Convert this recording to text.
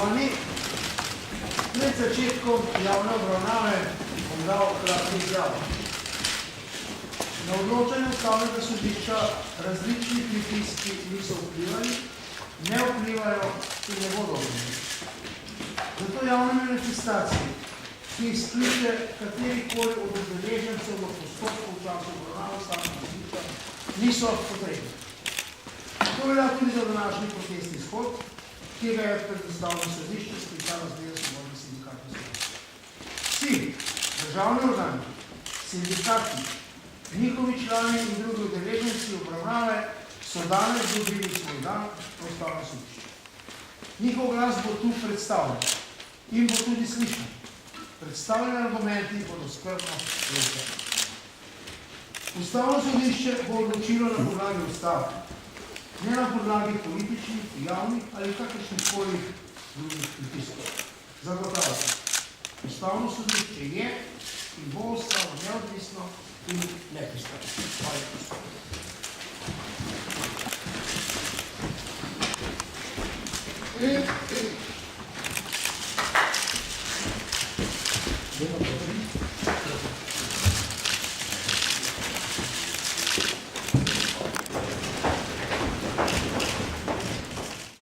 Spoštovani, pred začetkom javne obravnave bom dal kratko izjavo. Na odločanje Ustavnega sodišča različni pritiski niso vplivali, ne vplivajo in ne bodo vplivali. Zato javne manifestacije, ki izključe katerikoli od udeležencev v postopku v času obravnave Ustavnega sodišča, niso potrebne. To velja tudi za današnji protestni shod, ki ga je pred Ustavno sodišče sklicala Zveza svobodnih sindikatov Slovenije. Vsi državni organi, sindikati, njihovi člani in drugi udeleženci obravnave so danes dobili svoj dan v Ustavno sodišče. Njihov glas bo tu predstavljen in bo tudi slišan. Predstavljeni argumenti bodo skrbno preučeni. Ustavno sodišče bo odločilo na podlagi ustave, ne na podlagi političnih, javnih ali kakršnikoli drugih pritiskov. Zagotavljam, Ustavno sodišče je in bo ostalo neodvisno in nepristransko. Hvala.